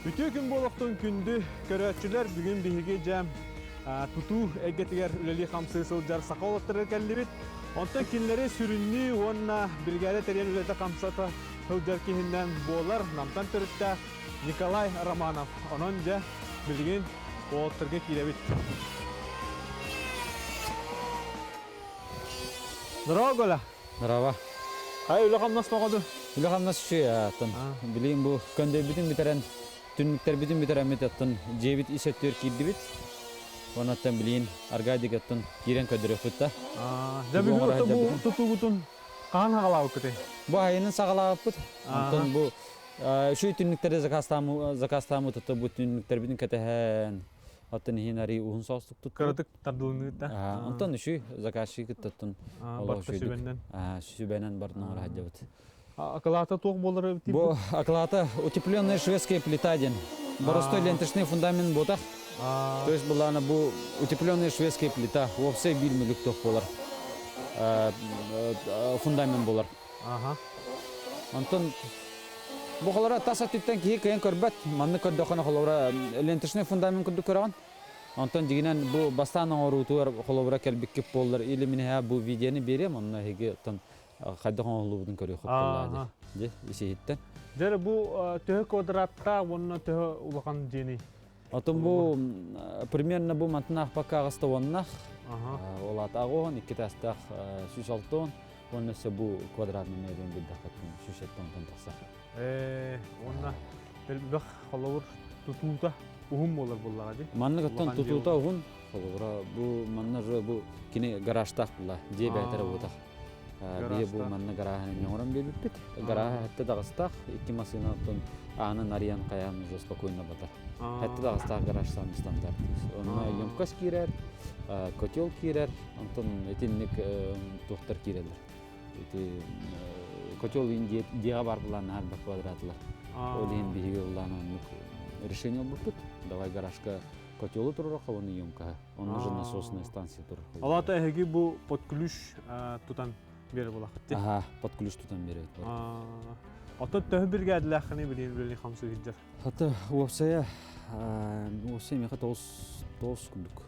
Bütün gün boluqtun gündü körötçüler bugün bihiге jam tutu eggetiger üleli kamsı sıljar saqalıttırır kellibit. Ondan kinleri sürünni onna brigade teriyen ülete kamsata sıljar kihinden bolar namtan törütte Nikolay Romanov. Onunca bilgin boğuttırge kilebit. Здорово, Голя. Merhaba. Hay öyle kam nasıl oldu? Bilakam nasıl şey ya? Bileyim bu könde bütün biteren, tünlükler bütün biteren metatın cebit isettir kildi bit. Onattan bileyim argaydı gatın giren kadar fıtta. Jabi bu tutu gutun kan halav kete. Bu ayının sağlağı put. Ondan bu şu tünlükleri zakastamı tuttu bu tünlükler bütün katehen. Hatta hinari uhun sostuk tuttu. Karatık tardılını da. Ondan şu zakaşı tuttu. Barta sübenden. Sübenden barına var hacabıt. Акалата тоқ болар тип. Бу оклата утепленная шведская плита ден. Боростой ленточный фундамент ботах. То есть была она бу утепленная шведская плита. Вовсе билмелик тоқ болар. Фундамент болар. Ага. Антон бу холора таса титтен ки кыйын көрбөт. Манны көрдөкөнө холора ленточный фундамент көрдү көргөн. Антон дигинен бу бастаның орутуар холора келбикке болар. Или мен бу видеоны берем, онна хеге тон Қайдаған олуудың көрі құттылады. Де, есейттен. Жәрі бұл төхі квадратта, онына төхі ұлақан жені? Атын бұл, примерно бұл мантын ақпаққа ағысты онынақ. Ол атағы оған, екі тастақ сүш алтын. Оның өсі бұл квадратны мәрін білді қаттың сүш еттен тантақса. Онына бәқ қалауыр тұтуыта ұғым болар бұллаға де? Манны қаттан тұтуыта ұғын. Бұл манны бұл кені гаражтақ бұлла, де бәйтері бұтақ. Бие бу манна гараханы меңорам бебиппит. Гараха хатта дагыстак, икки машинатын анын ариян каям уже спокойно батар. Хатта дагыстак гараж сам стандарт. Онна ёмкас кирер, котел кирер, антон этинник тухтар кирелер. Эти котел инде дига бар булан ар бир квадратлар. Олин биге улан решение буппит. Давай гаражка котелу турурак, оны ёмка. Он уже насосная станция тур. Алата эги бу под ключ тутан бері болақытты. Под ключ тутан берет. Ата төхі бір кәділі ақыны білейін білейін қамсы кеджер. Ата уапсая меха тоғыз күндік.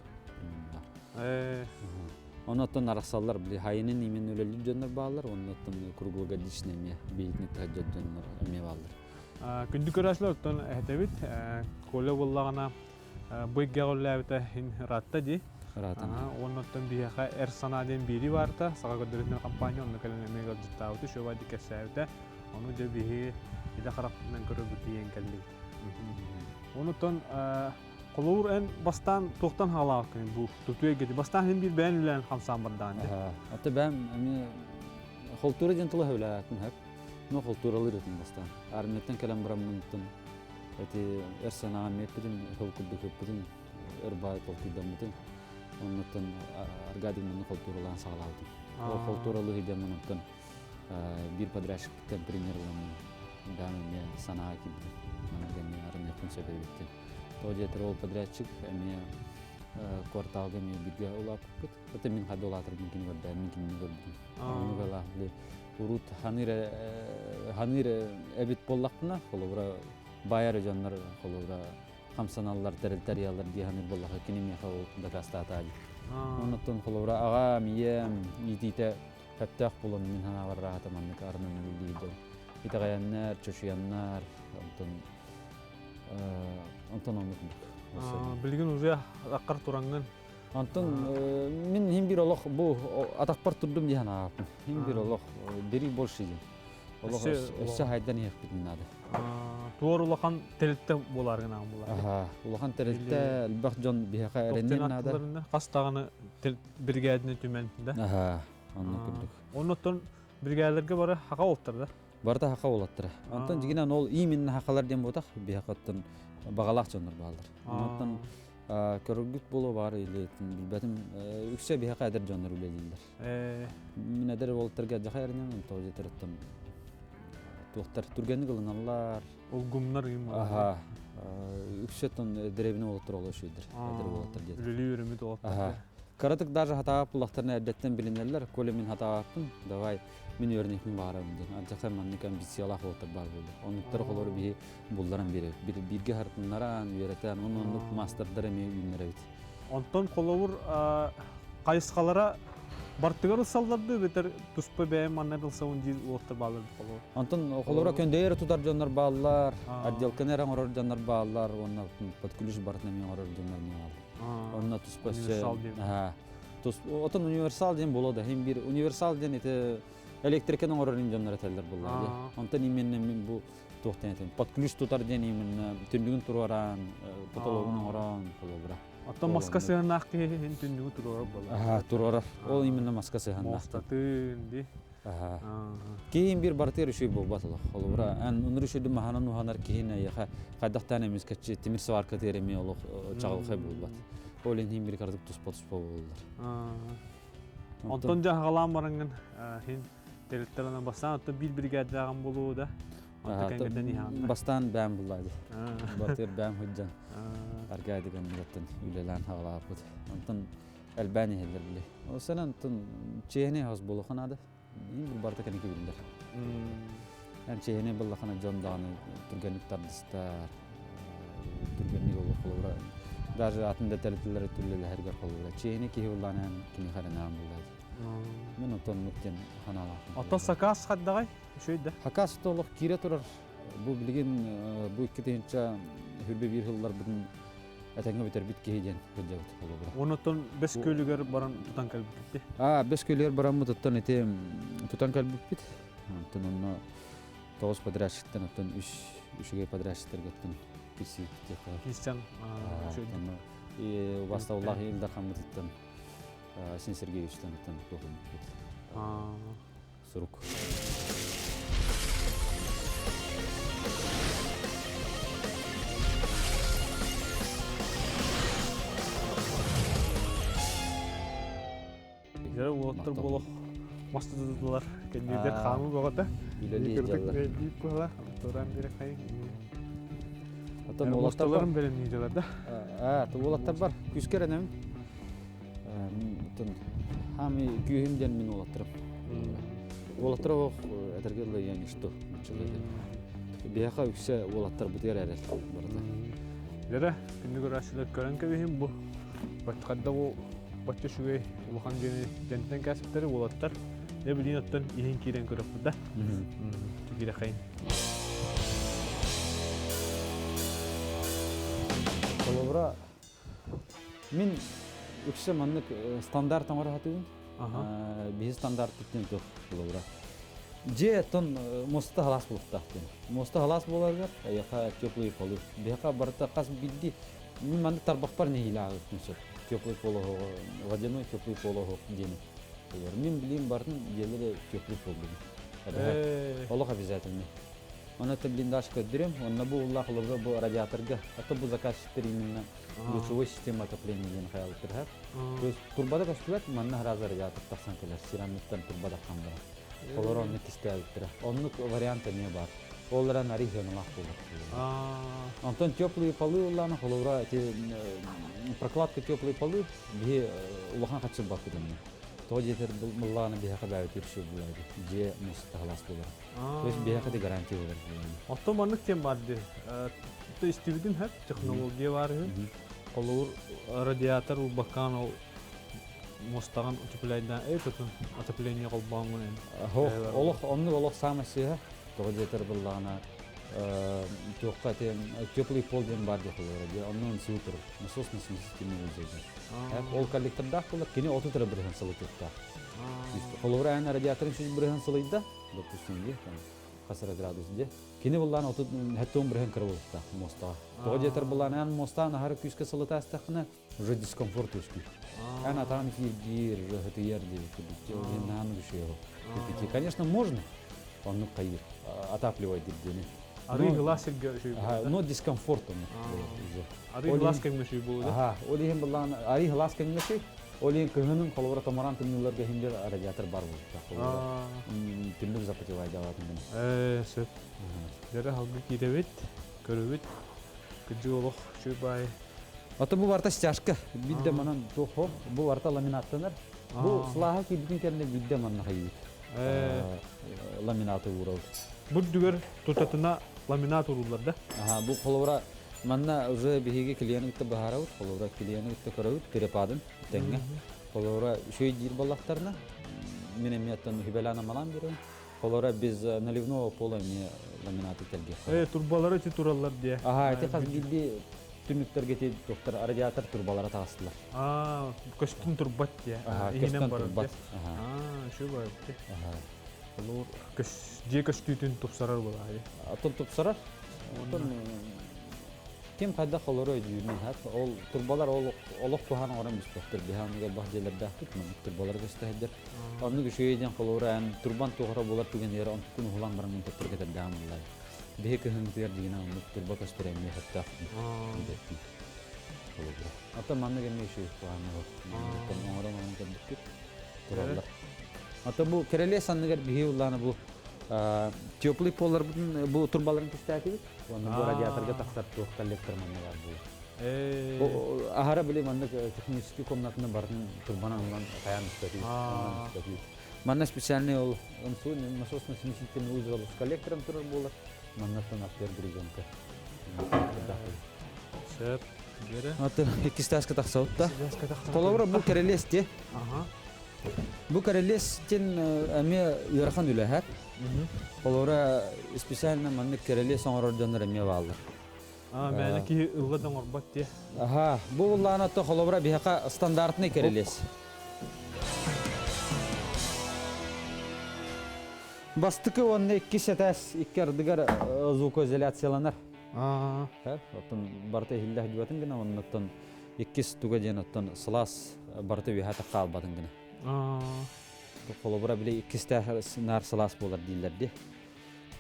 Онаттан арақсалар біле хайынын емен өлелі жөнлер бағалар, онаттан круглогодичный ме бейтінік тәжет жөнлер әме бағалар. Күндік өрәсілер оттан әтәбіт, колы болағына бұйгға қолы әбіті ратта дей. Оннаттан бияқа әрсанаден бері барда, саға көдіретін компания онны кәлінемеге жыттауыты, шөба дикәсәуді, оны жа бейі еді қарақтынан көрі бүтейен кәлі. Оннаттан қолуыр ән бастан тоқтан халағы көне бұл тұтуе кеді. Бастан ән бір бән үлән қамсан бардан. Аты бән қолтуры ден тұлы өйлі әкін әп, но қолтуралыр өтін бастан. Арметтен кәлем бұрамынтын, әрсанаға меппідін, қолкүрді көппідін, өрбай қолтыйдан бұтын. Ondan Argadim'in kulturalığını sağladım. O kulturalı hidden ondan bir подрядчикten пример olan damımya sanayi gibi. Bana gelmeyi arın yakın sebebi bitti. Tojeter ol подрядчик, emi kvartalga mi birge olap kut. Hatta min hadi olatır mümkün gördü, mümkün gördüm. Onu bela urut hanir ebit bollaqna, kolubra bayar janlar kolubra Хамсаналлар, территориялар диханыр боллаха кинемеха олтында кастатады. Оннаттан холора ага мием итите фаттах болон мин хана баррахата маннык арнын билдиде. Итагаяннар, чошуяннар, онтон оннук. Билген уже аккар туранган. Онтон мин хим бир олох бу атакпар турдум дихана. Хим бир олох дери больше дин. Олох өссө хайдан ехпидин нады. Туор улахан телетте болар гына булар. Улахан телетте албак жон бияка эренен нада. Кастаганы бригадины түментинде. Онны күрдүк. Оннотон бригадаларга бара хака олттыр да. Барда хака олаттыр. Антон жигинен ол именно хакалар дем ботак биякаттан багалак жонор баалар. Онтон көргүт боло бар эле билбетим үксө бияка эдер жонор үлелилер. Мен эдер олттырга жахайрынан тожетерттим. Тоқтар түргені қылыналар. Ол гумнар кем бар? Үксеттен деревіне олаттыр олы шүйдір. Үлілі өрімет олаттыр. Karatık даже hata pulaktarına erdetten bilinirler. Kole min hata yaptım. Davay min örneğin bağırım diye. Ancak sen mannik ambisiyalak oltar bar buldu. Onlukları kolor bir bullaran biri. Birge hartınlaran, yöreten, onluk masterlar emeği ünlere bit. Ondan kolawur kayıskalara bartıgar ısallardı beter tuspa beyem anladılsa unji oltar bağlardı kolawur. Ondan kolora köndeyer tutar canlar bağlar. Aa. Adjalkan eran orar canlar bağlar. Onna patkuluş bartına mi orar canlar mi bağlar. Onna tuspa Universal diyeyim. Ha. Otan universal diyen bolo da hem bir universal diyen ite elektriken orar canlar eteller bunlar. Ondan imennem bu tohtan eten. Patkuluş tutar diyen imen tündüğün turaran, patologun oran kolobra. Hatta maska sığınak ki hin tündüğü turora bolar. Aha turora. O imenle maska sehan. Mostatın di. Aha. Keyin bir barter şey bu batla. Kolobra. En unru şu mahanan uhanar keyin ya qaddaqtan emiz kaçı timir savar kateremi oluq çağıl xebul bat. Olen hin bir kardık tus potus bollar. Ondan jahgalan barangın hin teletlerine basan hatta bir gadjağın bolu da. Bastan ben bulaydı. Barter ben hujjan. Argaydı gandattan ülelen hala apıt. Ondan Albanya heller bile. O senen ondan çehne has bolu kanada. İyi bir barta kaniki bilirler. Yani çehne bolu kana jondağını turganik tardıstar. Turganik olu kolura. Даже atında teletler türlü her gar kolura. Çehne ki hulanan kini xaranam bulaydı. Men ondan mutken hanala. Ata sakas haddagay şöyle. Hakas toluk kire turar. Bu bilgin bu iki tença hürbe bir yıllar bugün etenge biter bit gehiden hujjat kolura. Ondan 5 köylüger baran tutan kalbi gitti. Beş köylüler baran mı tuttan ete tutan kalbi bit. Ondan onu toğuz padraşıktan ondan üçüge padraşıklar gittin. Pisi tekrar. Hristiyan şöyle. Vasta Allah ilda kamı tuttan. Sin Sergeyevич'ten tuttan tohum bit. Suruk. Yere oltar bolu mastadılar. Kendiler kanun boğada. Bileli Yıkırdık yıllar. deyip bola. Toran biri kayın. Atan olatlar var. Mastaların beren yiyeceğler de. Olatlar var. Küsker enem. Atan hami gühümden min olatlarım. Olatlar o etergelde yani işte. Biyaka yükse olatlar bu diğer erel. Yere şimdi görüşürüz. Gören kebihim bu. Batkadda o Batça şuye ulakan jenten kasıpları olatlar. Ne bileyim ottan ihin kiren görüp burada. Tükire kayın. Kolobra min yükse manlık standart amara hatıyım. Bir standart tuttum çok kolobra. Je ton mosta halas bulukta. Mosta halas bularlar. Yaka teplый полы. Беха барта кас билди. Min manlık tarbak par ne hilağı tutmuşum. Teplый полы, водяной теплый полы день. Min bileyim barın yerleri teplый пол dedi. Allah обязательно. Ona da blindaj koydurum. Ona bu Allah kolobra bu радиаторга. Hatta bu заказчиктер именно лучевой система отопления ден hayal ettiler. То есть турбада кастылат манна раза радиатор таксан келер. Сирамиктан турбада камдыра. Kolor onu isteyebilir. Onluk variantı ne var? Onların regionalak olur. Антон теплые полы улана kolora эти прокладка теплые полы bir улахан kaçıp bakıyorum. То жетер булланы bir haka bayıt yürüyüşü bulaydı. Je musta halas bular. То есть bir haka de garanti olur. Otomatik tem vardı. Bu istividin hep teknoloji var. Kolor radyatör u bakan o Mostağın otoplaydan tutun otoplaniya kolbanğın. Олох онны олох самасы ha. То жетер булланы Тёкка тем теплый пол ден бар деп ойлайды. Оннан фильтр, насосный система өзөйдү. Ол коллекторда булат кини 30 тара бирген сылытта. Колора ана радиаторын сүз бирген сылыйда, допустим, де, там 40 градус де. Кини булланы 30 хаттон бирген кырылыкта моста. То жетер булланы ан моста нахар күскө сылыта астакына уже дискомфорт өскү. Ана там гир, это ярди, это нан гүшөө. Конечно, можно. Он кайыр. Отапливает дени. Арый гласик şey. Но дискомфорт он. Арый глас кемеши булду. Олиһин булган арый глас кемеши. Олиһин кыһынын колора томаран тынныларга хиндер радиатор бар булду. Тыннып запатывай даватын. Сөп. Жара халгы кидебит, көрөбүт. Күжү олох şu bay Ата бу барта стяжка. Бидде манан тохо, бу барта ламинаттанар. Бу слаха ки бүтүн керне бидде манна хайып. Ламинаты урал. Бу дүгөр тутатына ламинат урулар да. Бу холора манна уже биһиге клиентты бахарау, холора клиентты көрөүт, перепадын теңге. Холора шөй дир баллактарына менен мияттан хибелана малан берем. Холора без наливного пола не ламинаты келге. Турбалары ти тураллар дие. Эти каз билди түнүктөргө ти доктор радиатор турбалары тагыстылар. Көстүн турбат дие. Көстүн турбат. Шу бар. Олор көс же көстүтүн тупсарар булай. Атон тупсарар. Отон кем кайда холора жүрүн хат. Ол турбалар ол олок тухан орам биспектер. Биханга бахдыларда мен турбалар көстөйдер. Аны шөйден холора турбан тугара болар түген ер антын улан баран тепер кетер дамылай. Беке хыңтер дигән аны турба көстөрәм я хатта. Ата манны генә шөй туганы бар. Тон орам аны кебек туралар. Ата бу кереле санныгар бихи улланы бу теплый полар бу турбаларын кистәки. Оны бу радиаторга таксап тук коллектор манны бар бу. Бу ахара биле манны технический комнатына бардын турбаны алган каян истәди. Манна специальный ол онсу насосный смеситель узел с коллектором турар булар. Манна тонактер бригенка. Сеп. Ата кистәскә таксап та. Половра бу керелесте. Бу керелестен аме ярхан үләһәт. Половра специально манны керелес оңордан ме балдар. Мәне ки ылгадан орбат дие. Бу улланы та половра бихака стандартный керелес. Бастыкы онны 2 сетәс 2 ардыгар звукоизоляцияланар. Отын барта хилләх дибатын гына оннан 2 стуга ден оттан слас барта вихата калбатын гына. Полобра биле 2 сетәс нар слас болар диләр ди.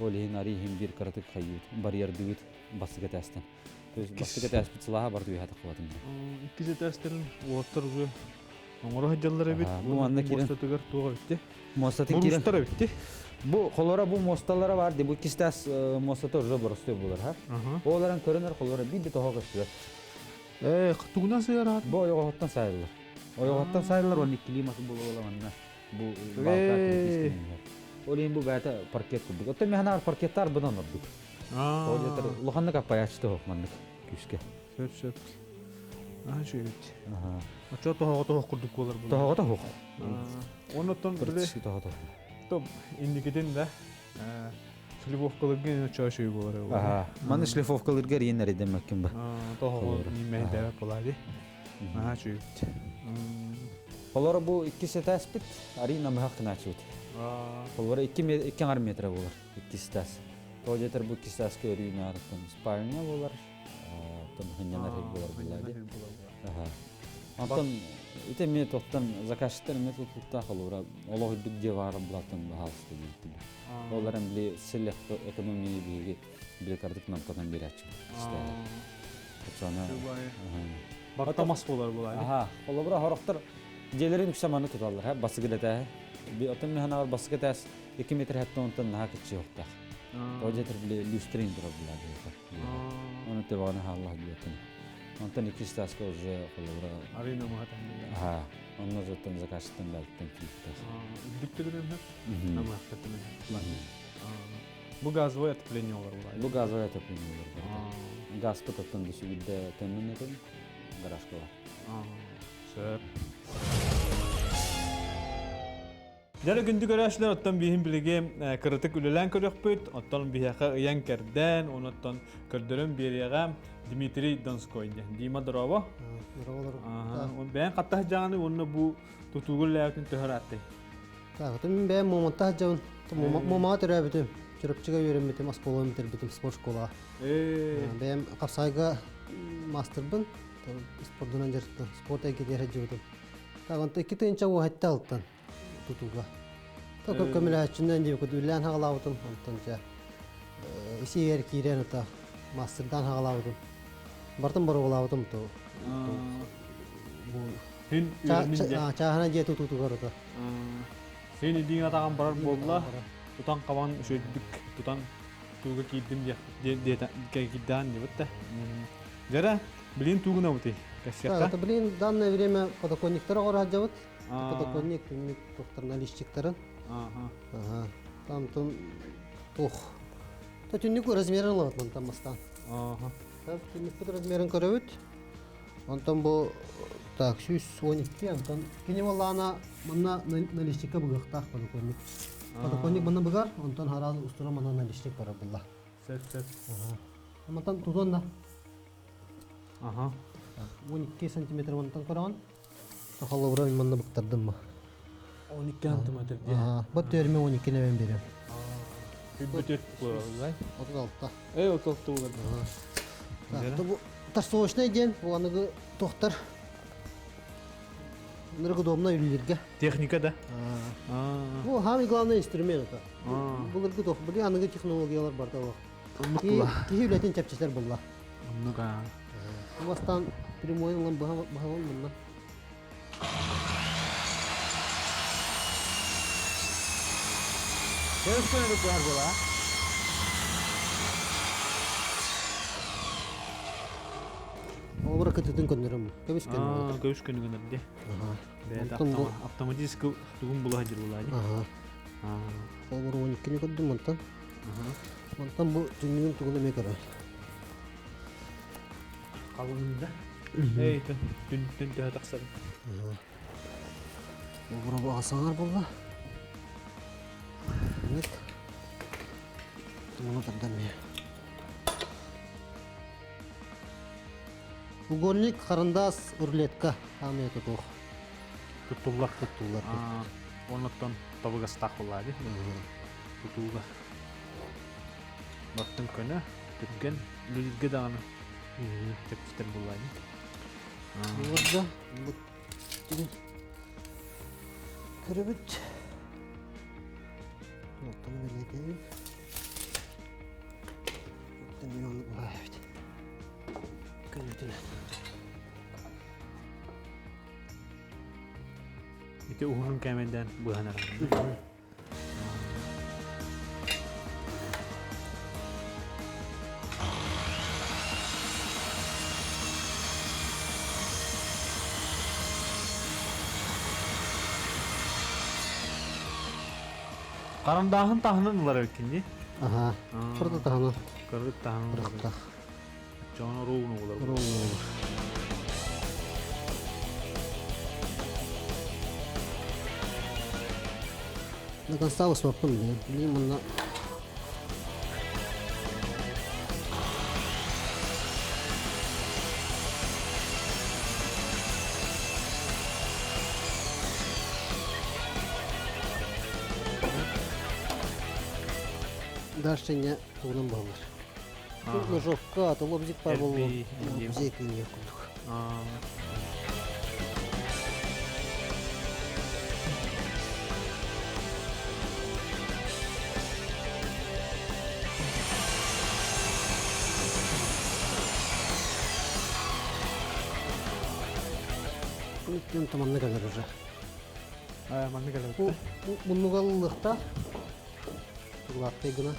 Олин арихим бир каратык хайют барьер дигит басыга тәстен. То есть басыга тәс битсалаха барта вихата калбатын. 2 сетәстен отыр уже оңора хаҗаллар бит. Бу анна кирен мостатыгар туга битти. Мостатын кирен. Мостатар битти. Бу холора бу мосталары бар ди. Бу 2 сетәс мостаты уже борысты булар ха. Олардан көрөнөр холора бит тога көчтүр. Кытугунан сыярат. Бу ойготтан сайылар. Ойготтан сайылар он климаты болула манна. Бу балкат. Олин бу бата паркет кубук. Отто механар паркеттар будан ордук. Олетер лоханны капаячты хок маннык күскө. Сөп. Жүйт. Ача тога курдук болар бу. Тога хок. Онотон биле. Тога. Топ индикетин да. Шлифовкалыгын чашый болар. Маны шлифовкалырга ренер демек ким ба. Тога ниме да болар. Жүйт. Олар бу 2 сетәс бит, арина махакна чут. Олар 2 метр болар. 2 сетәс. Тоҗетер бу 2 сетәскә арина артын спальня болар. Тон хәннәләр болар биләде. Антон ите методтан заказчиктер методтан халыра Аллах дүк девары булатын баһалысты бит. Олар эмли селек экономия биги бир кардык намкадан берәчү. Чана. Бартамас болар булай. Олар характер желерин күсәманы туталар. Басыгыда би отын механар басыгыда 2 метр хәтта онтан наһа кичи юкта. Тоҗетер биле люстрин дурап булады. Оны теваны Аллах биятын. Антон 2 сетәскә уже холора арина махатан. Онны зөттен заказчиктан дәлтен китте. Диктегенем намахатан. Бу газовое отопление олар булай. Бу газовое отопление олар. Газ потоптан дишүдә тәмин итеп гаражка. Сөп. Дәрә гүндү гаражлар оттан бихим билеге кырытык үлелән көрөкпүт, оттан бихака ыян кердән, оноттан көрдөрөн берега Дмитрий Донской. Дима Дрова. Он бән катта жаны онны бу тутугул ләйтен төһәратты. Тагын бән момонта жан, мома төрәбитем. Чырыпчыга йөрәмитем, асколом битем спорт школа. Бән капсайга мастербын. Спортдан жертта, спортка кедер җибдем. Тагын 2 тыйынча уһатта алтын тутуга. Тагы көмеләчүннән дип күдүлән хагалавтым, антонча. Исер кирен та мастердан хагалавтым. Бартын баргалавтым то. Хин чахана же тутугарда. Сен идиң атаган барар болла. Тутан кабан шөйдүк, тутан туга кидим де киддан дибетте. Жара Билин тугуна бути. Кассетка. Это, блин, в данное время подоконниктер орать. Подоконник, доктор наличниктер. Ага. Ага. Там тух. То тюнник размерен лават там мастан. Ага. Так, тюнник размерен көрөбүт. Антон бу так, 112, антон кинемалана мына наличникка бугактак подоконник. Подоконник мына бугар, антон хараз устура мына наличник бара булла. Сет. Ага. Антон тузонда. Ага. 12 сантиметр мантан көргөн. Тахалы буран мында буктардым ма. 12 сантиметр диye. Ага. Бат терме 12 невен берем. Бүтөт булай. 36. Отолту булат. Так, бу ташсоочный ден, бу аныгы тохтар. Ныргы домна үйлерге. Техника да. Бу самый главный инструмент это. А. Бүгүнкү тох, бу аныгы технологиялар бар да. Оннукла. Киһилетин чапчыштар булла. Оннука. Бастан прямой лам бахавон мында. Кэскөнө бар була. Обра кытытын көндөрөм. Көбүскөн. Көбүскөнү гөнөрдү. Ага. Бэт автоматически тугун була хажыр була. Ага. Обра 12 көддүм мынтан. Мынтан бу түнүн тугун эме көрө. Калынында. Эй, түн тахсар. Обра бу асаңар булла. Нет. Муну тардан мен. Угольник, карындас, урлетка. Аме тутух. Туттуллар. Туттулар. Оноттон табыга стак була ди. Тутууга. Баттын көнө түгген лүлгө даганы. Тепстер була ди. Орда. Көрөбүт. Оттон беледи. Оттон мен булайбыт. Көрөбүт. Ити уһунун кеменден быһанар. Карандахын тахынын улар өткенди. Ага. Кырды таханы. Кырды тахынын. Кырыкта. Жоно рууну улар. Руу. На констава свапым, блин, мына. Дальше не тугунан балар. Ну жокка, то лобзик бар болу. Лобзик не кудук. Тем таманны калар уже. Манны келет. Мунугаллыкта тугулатты гына.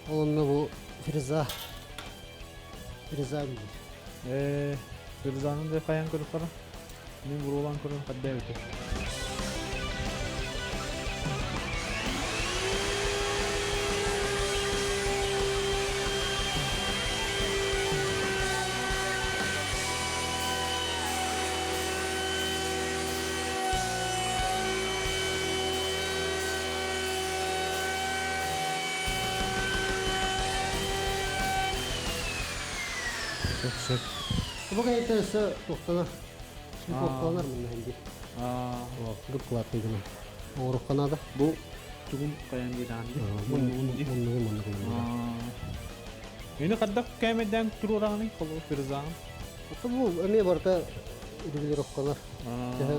Онны бу фреза. Фреза бит. Фрезанын да каян көрүп бара. Мен бурулан көрүм кадда өтө. Çok. Bu kayıtlarsa toktana. Şimdi toktanar mı hindi? Gıplatı gına. Oğru kanada. Bu tugun kayan gidandı. Bunu. Yine kaddak kemeden tururani kolu Firzan. Hatta bu emeği var da ürünleri okkanar. Daha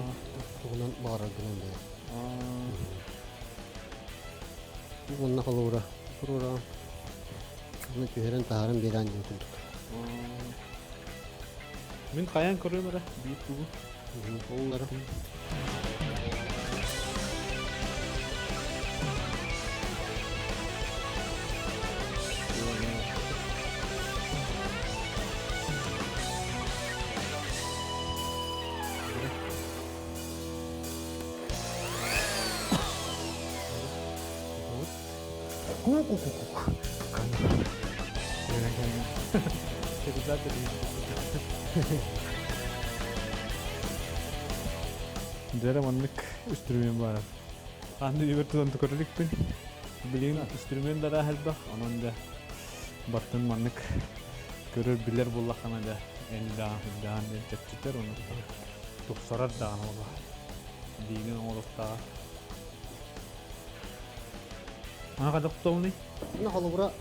tokunan bağırar gına da. Bununla kalı uğra. Turura. Bunu tüheren taharın bir an yokulduk. Мен каян көрөм ара бийик бугу. Олары. Jere manlık üstürmeyen var. Andı yürütüden tukarılıktın. Bilin üstürmeyen de rahel bak. Onun da battın manlık görür bilir bullakana da. En dağın tepkiler onu. Tuksarar dağın ola. Dinin olup dağı. Ana kadar kutlu Bunu holubura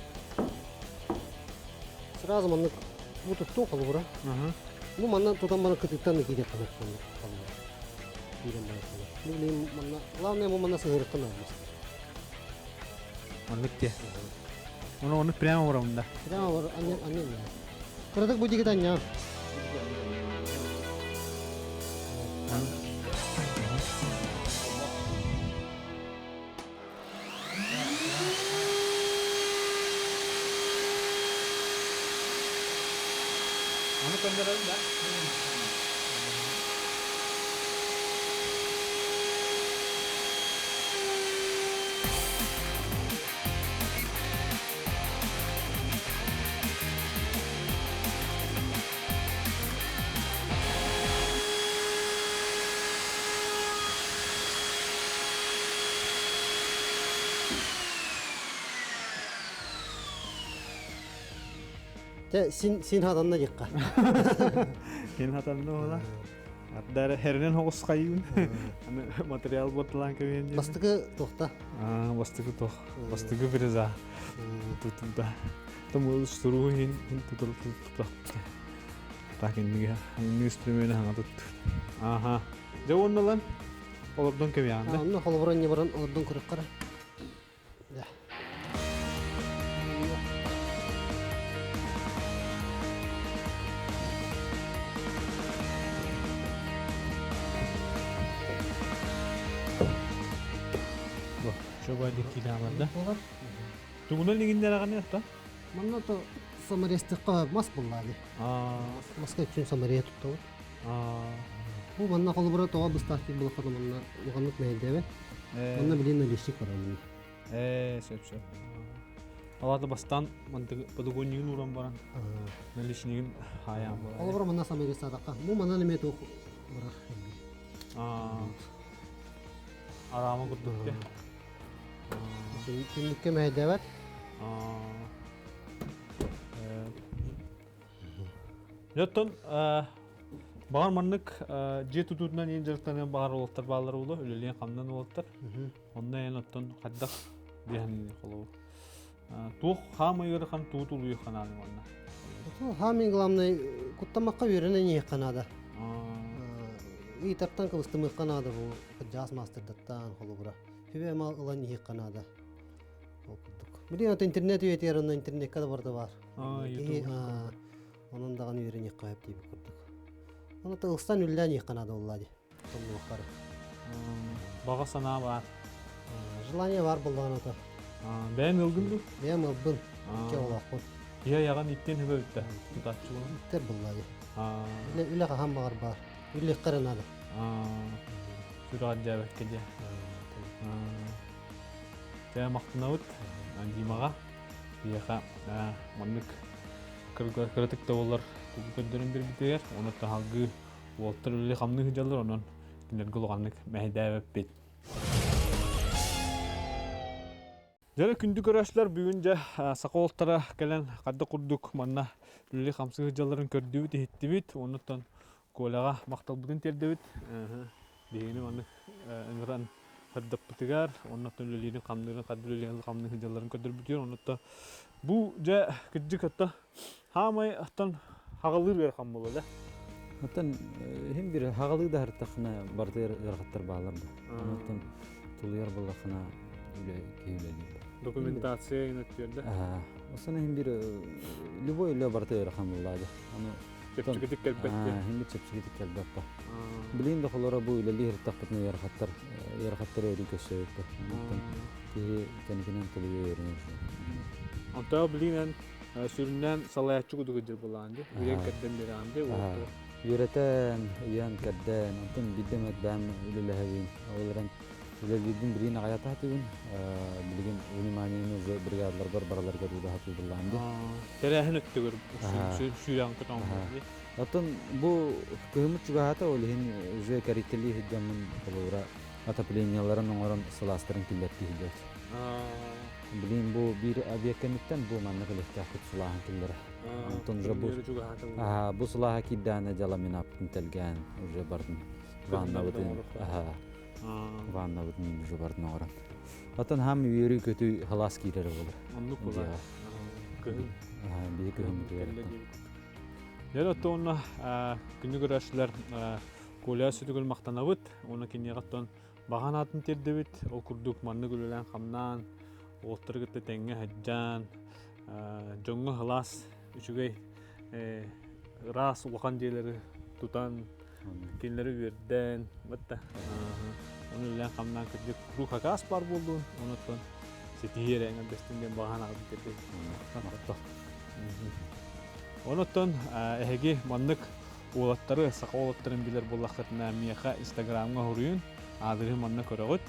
sırası manlık bu tuttu holubura. Bu manna tutan bana kıtıktan da gidip kalır holubura. Gidelim ben. Ne bileyim manna. Lan ne bu manna sığırıktan almış. Manlık diye. Onu prema var onda. Prema var annem ya. Kırdık bu dikitan ya. Onu gönderelim de. Te sin hadanna yıkka. Ken hatan ne ola? Hatta herinen hoğuz kayın. Hani materyal botulan köyünce. Bastıkı tohta. Bastıkı toh. Bastıkı biraz ha. Tutulda. Tam oluşturu hin tutulda. Takin niye? Hangi instrümeni hangi tuttu? Aha. Jauh lan. Olurdan köyünde. Onu holubura ne baran ordun kırık kara. Ya. Coba dikilaman da. Olar. Tugunan ligin dalakan ya Manna to samariyastıkka mas bulladı. Maska için samariya tuttu. Bu manna holubura toğa bıstaki bulakada manna uganlık meydeve. Manna bilin öleşik var onun. Söp. Awada bastan mantık padugonyin uran baran. Nalişinin hayam var. Holubura manna samariyastıkka. Bu manna ne meto bırak. Arama kuttuk ya. Günlükte meydeve. Jottun bağır manlık je tututundan en jarıktan bağır olutlar bağlar olu. Öleliyen kamdan olutlar. Onda en ottun kaddak diyen kolu. Tuğ hama yürü kan tuğut uluyor kanalı manna. Hamin glamna kuttamakka yürene niye kanada. İyi taraftan kıvıstımı kanada bu jazz master'dattan holubura. Hüve mal ulan niye kanada. Biliyor musun internet üyetiyorunda internet kadar vardı var. YouTube. Onun dağını yürüyen yıkayıp deyip kurduk. Onu da ıstan ülden yıkanadı olladı. Tomu bakarı. Bağa sana var. Желание var bullağına da. Ben ılgındı. Benim ıbbın. İki olak bu. Ya yagan itten hübe ötte. Tutatçı olun. İtter bulladı. Üle kaham bağır bağır. Üle kırınadı. Sürat cevap gece. Saya maknut anjimaga. Biasa manlık kritik tavalar kugudların bir biter. Onu tahaggı Walter öyle kamlı hıcalar onun. Kinder gulukanlık mehdevep bit. Jara kündük araçlar büyünce sakoltara gelen kadda kurduk manna öyle kamsı hıcaların kördüğü tehitti bit. Ondan kolaga maktal bugün terdebit. Dihini manlık engran hırdıp bitigar. Ondan öyle kamlığını kadrölüyen kamlı hıcaların kördür bitiyor. Ondan bu ja küçük hatta hamay attan hağalır bir kam bolu da. Hatta hem bir hagalı da hartakına barda yargıtlar bağlardı. Hatta tuluyar balakına öyle keyifli. Dokumentasyon yönetiyor da. Aslında hem bir любой öyle barda yargıtlar. Çepçikitik elbette. Hem bir çepçikitik elbette. Bilin de kolara bu öyle hartakına yargıtlar öyle köşeye. Ki kendine tuluyor öğrenir. Anta bilinen sürünen salayatçı kudu gıcır bulandı. Bilen kadden bir anda. Yüreten, yan kadden, antum bidemet ben öyle lehevin. Olarak öyle bildiğin birine hayata hatırın. Bilgin unimaniyenin бригадалар бар бараларга да хату булганды. Тереһин өттүгөр Ага. сүйрәң көтөң. Атын бу көмүт чугата ол хин уже карители хиддамын колора отопленияларын оңорон сыластырын киллетти хиддет. Билин бу бир объекттен бу манна кылыктак сылахан киллер. Антон же бу сылаха киддана жаламин аптын телген уже бардын. Ванна бутын. Ванна бутын уже бардын оңорон. Атын хам үйрү көтү халас кирер болор. Анну кулай. Би көмүт. Дәл оттуна күнү көрәшләр коля сүтүгөл мактанабыт, оны кинегаттан баган атын тердебит, ол курдук манны гөлөлән хамнан, олтыргытты теңге хаҗҗан, жоңго хлас үчүгөй рас улган жерлери тутан кинлери берден, бетте. Оны белән хамнан кырдык руха газ бар булды, онуттан сетиере эңдестенден баган атын тердебит. Онуттан эһиги маннык уолаттары сака уолаттарын билер буллахтарына мияха Инстаграмга хуруйун адыры манны көрөгөт.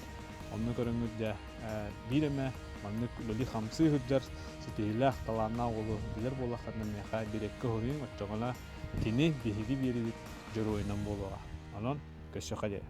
Онны көрөңүт да биреме маннык лоли хамсы худжар сетилах талана улу билер буллахтарына мияха дирекке хуруйун отчогона тини биһиги бири жөрөйнөн болуга. Анан көсө каде.